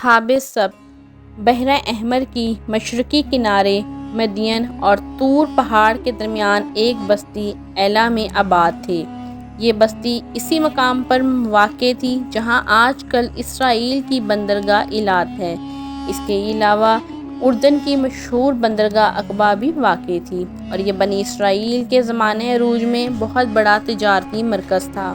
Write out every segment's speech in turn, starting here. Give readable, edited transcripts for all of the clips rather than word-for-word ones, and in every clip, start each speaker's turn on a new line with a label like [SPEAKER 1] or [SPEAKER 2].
[SPEAKER 1] اصحاب سبت بحیرہ احمر کی مشرقی کنارے مدین اور طور پہاڑ کے درمیان ایک بستی ایلا میں آباد تھے۔ یہ بستی اسی مقام پر واقع تھی جہاں آج کل اسرائیل کی بندرگاہ ایلات ہے۔ اس کے علاوہ اردن کی مشہور بندرگاہ عقبہ بھی واقع تھی، اور یہ بنی اسرائیل کے زمانۂ عروج میں بہت بڑا تجارتی مرکز تھا۔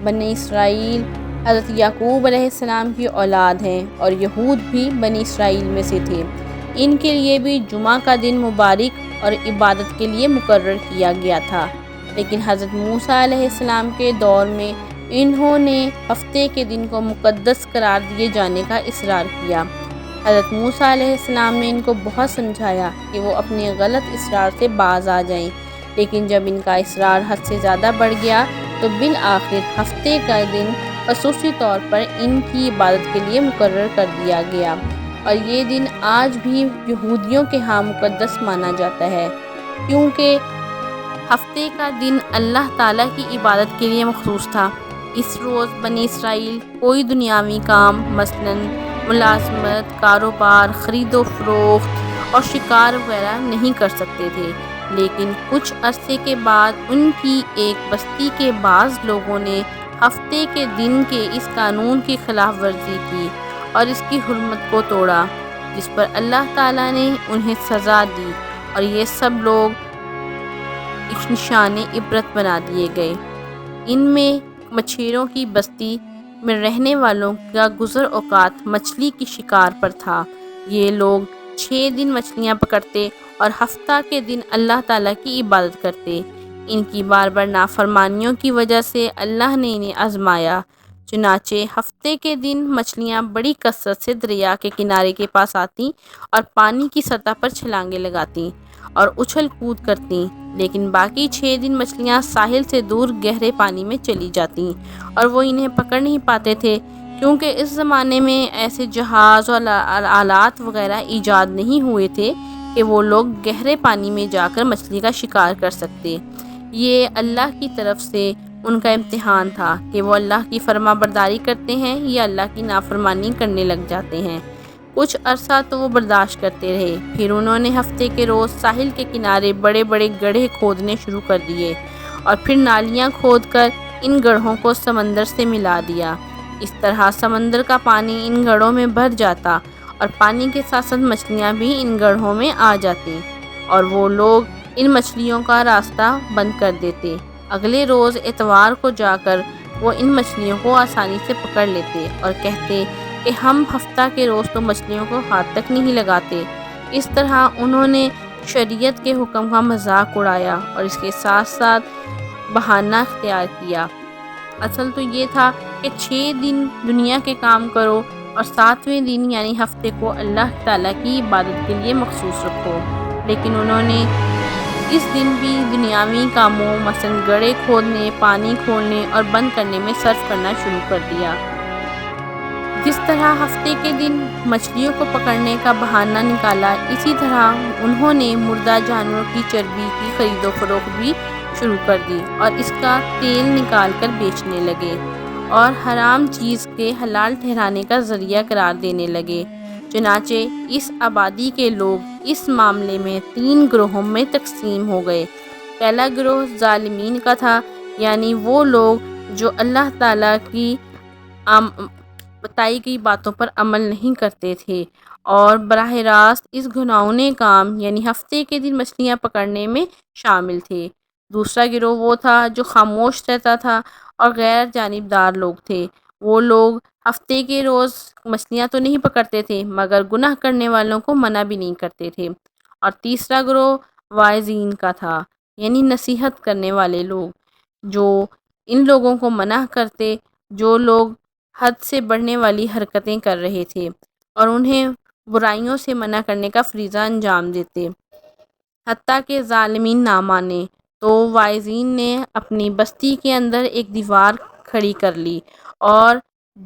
[SPEAKER 1] بنی اسرائیل حضرت یعقوب علیہ السلام کی اولاد ہیں، اور یہود بھی بنی اسرائیل میں سے تھے۔ ان کے لیے بھی جمعہ کا دن مبارک اور عبادت کے لیے مقرر کیا گیا تھا، لیکن حضرت موسیٰ علیہ السلام کے دور میں انہوں نے ہفتے کے دن کو مقدس قرار دیے جانے کا اصرار کیا۔ حضرت موسیٰ علیہ السلام نے ان کو بہت سمجھایا کہ وہ اپنے غلط اصرار سے باز آ جائیں، لیکن جب ان کا اصرار حد سے زیادہ بڑھ گیا تو بالآخر ہفتے کا دن خصوصی طور پر ان کی عبادت کے لیے مقرر کر دیا گیا، اور یہ دن آج بھی یہودیوں کے ہاں مقدس مانا جاتا ہے، کیونکہ ہفتے کا دن اللہ تعالیٰ کی عبادت کے لیے مخصوص تھا۔ اس روز بنی اسرائیل کوئی دنیاوی کام مثلاً ملازمت، کاروبار، خرید و فروخت اور شکار وغیرہ نہیں کر سکتے تھے، لیکن کچھ عرصے کے بعد ان کی ایک بستی کے بعض لوگوں نے ہفتے کے دن کے اس قانون کی خلاف ورزی کی اور اس کی حرمت کو توڑا، جس پر اللہ تعالیٰ نے انہیں سزا دی، اور یہ سب لوگ ایک نشان عبرت بنا دیے گئے۔ ان میں مچھیروں کی بستی میں رہنے والوں کا گزر اوقات مچھلی کی شکار پر تھا۔ یہ لوگ 6 دن مچھلیاں پکڑتے اور ہفتہ کے دن اللہ تعالیٰ کی عبادت کرتے۔ ان کی بار بار نافرمانیوں کی وجہ سے اللہ نے انہیں آزمایا، چنانچہ ہفتے کے دن مچھلیاں بڑی کثرت سے دریا کے کنارے کے پاس آتیں اور پانی کی سطح پر چھلانگیں لگاتیں اور اچھل کود کرتیں، لیکن باقی 6 دن مچھلیاں ساحل سے دور گہرے پانی میں چلی جاتیں اور وہ انہیں پکڑ نہیں پاتے تھے، کیونکہ اس زمانے میں ایسے جہاز اور آلات وغیرہ ایجاد نہیں ہوئے تھے کہ وہ لوگ گہرے پانی میں جا کر مچھلی کا شکار کر سکتے۔ یہ اللہ کی طرف سے ان کا امتحان تھا کہ وہ اللہ کی فرما برداری کرتے ہیں یا اللہ کی نافرمانی کرنے لگ جاتے ہیں۔ کچھ عرصہ تو وہ برداشت کرتے رہے، پھر انہوں نے ہفتے کے روز ساحل کے کنارے بڑے بڑے گڑھے کھودنے شروع کر دیے اور پھر نالیاں کھود کر ان گڑھوں کو سمندر سے ملا دیا۔ اس طرح سمندر کا پانی ان گڑھوں میں بھر جاتا اور پانی کے ساتھ ساتھ مچھلیاں بھی ان گڑھوں میں آ جاتی، اور وہ لوگ ان مچھلیوں کا راستہ بند کر دیتے۔ اگلے روز اتوار کو جا کر وہ ان مچھلیوں کو آسانی سے پکڑ لیتے اور کہتے کہ ہم ہفتہ کے روز تو مچھلیوں کو ہاتھ تک نہیں لگاتے۔ اس طرح انہوں نے شریعت کے حکم کا مذاق اڑایا اور اس کے ساتھ ساتھ بہانہ اختیار کیا۔ اصل تو یہ تھا کہ 6 دن دنیا کے کام کرو اور 7ویں دن یعنی ہفتے کو اللہ تعالیٰ کی عبادت کے لیے مخصوص رکھو، لیکن انہوں نے اس دن بھی دنیاوی کاموں مثلاً گڑھے کھودنے، پانی کھولنے اور بند کرنے میں صرف کرنا شروع کر دیا۔ جس طرح ہفتے کے دن مچھلیوں کو پکڑنے کا بہانہ نکالا، اسی طرح انہوں نے مردہ جانوروں کی چربی کی خرید و فروخت بھی شروع کر دی اور اس کا تیل نکال کر بیچنے لگے اور حرام چیز کے حلال ٹھہرانے کا ذریعہ قرار دینے لگے۔ چنانچہ اس آبادی کے لوگ اس معاملے میں 3 گروہوں میں تقسیم ہو گئے۔ پہلا گروہ ظالمین کا تھا، یعنی وہ لوگ جو اللہ تعالیٰ کی بتائی گئی باتوں پر عمل نہیں کرتے تھے اور براہ راست اس گھناؤنے کام یعنی ہفتے کے دن مچھلیاں پکڑنے میں شامل تھے۔ دوسرا گروہ وہ تھا جو خاموش رہتا تھا اور غیر جانبدار لوگ تھے۔ وہ لوگ ہفتے کے روز مچھلیاں تو نہیں پکڑتے تھے مگر گناہ کرنے والوں کو منع بھی نہیں کرتے تھے۔ اور تیسرا گروہ واعظین کا تھا، یعنی نصیحت کرنے والے لوگ، جو ان لوگوں کو منع کرتے جو لوگ حد سے بڑھنے والی حرکتیں کر رہے تھے اور انہیں برائیوں سے منع کرنے کا فریضہ انجام دیتے۔ حتیٰ کہ ظالمین نہ مانے تو واعظین نے اپنی بستی کے اندر ایک دیوار کھڑی کر لی اور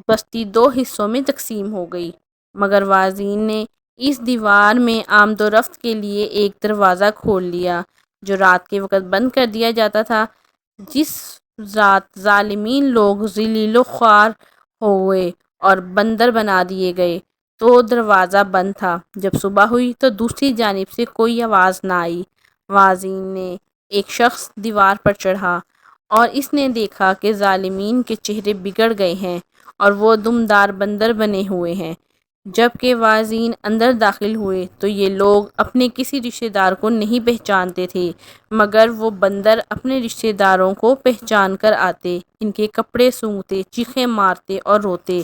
[SPEAKER 1] بستی 2 حصوں میں تقسیم ہو گئی، مگر واعظین نے اس دیوار میں آمد و رفت کے لیے ایک دروازہ کھول لیا جو رات کے وقت بند کر دیا جاتا تھا۔ جس رات ظالمین لوگ ذلیل و خوار ہوئے اور بندر بنا دیے گئے تو دروازہ بند تھا۔ جب صبح ہوئی تو دوسری جانب سے کوئی آواز نہ آئی۔ واعظین نے ایک شخص دیوار پر چڑھا اور اس نے دیکھا کہ ظالمین کے چہرے بگڑ گئے ہیں اور وہ دمدار بندر بنے ہوئے ہیں۔ جب کہ واعظین اندر داخل ہوئے تو یہ لوگ اپنے کسی رشتہ دار کو نہیں پہچانتے تھے، مگر وہ بندر اپنے رشتہ داروں کو پہچان کر آتے، ان کے کپڑے سونگھتے، چیخیں مارتے اور روتے،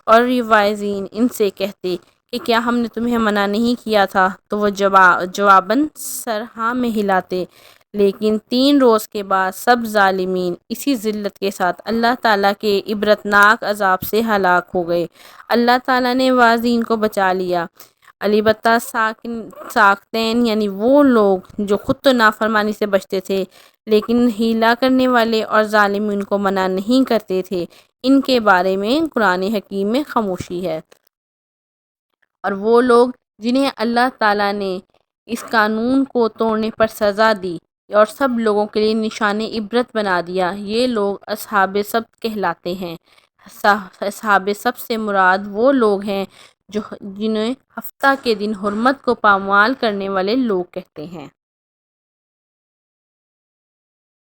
[SPEAKER 1] اور یہ واعظین ان سے کہتے کہ کیا ہم نے تمہیں منع نہیں کیا تھا؟ تو وہ جواباً سر ہاں میں ہلاتے۔ لیکن 3 روز کے بعد سب ظالمین اسی ذلت کے ساتھ اللہ تعالیٰ کے عبرتناک عذاب سے ہلاک ہو گئے۔ اللہ تعالیٰ نے واعظین کو بچا لیا، البتہ ساکتین یعنی وہ لوگ جو خود تو نافرمانی سے بچتے تھے لیکن ہیلا کرنے والے اور ظالمین کو منع نہیں کرتے تھے، ان کے بارے میں قرآن حکیم میں خاموشی ہے۔ اور وہ لوگ جنہیں اللہ تعالیٰ نے اس قانون کو توڑنے پر سزا دی اور سب لوگوں کے لیے نشان عبرت بنا دیا، یہ لوگ اصحاب سبت کہلاتے ہیں۔ اصحاب سبت سے مراد وہ لوگ ہیں جنہیں ہفتہ کے دن حرمت کو پامال کرنے والے لوگ کہتے ہیں۔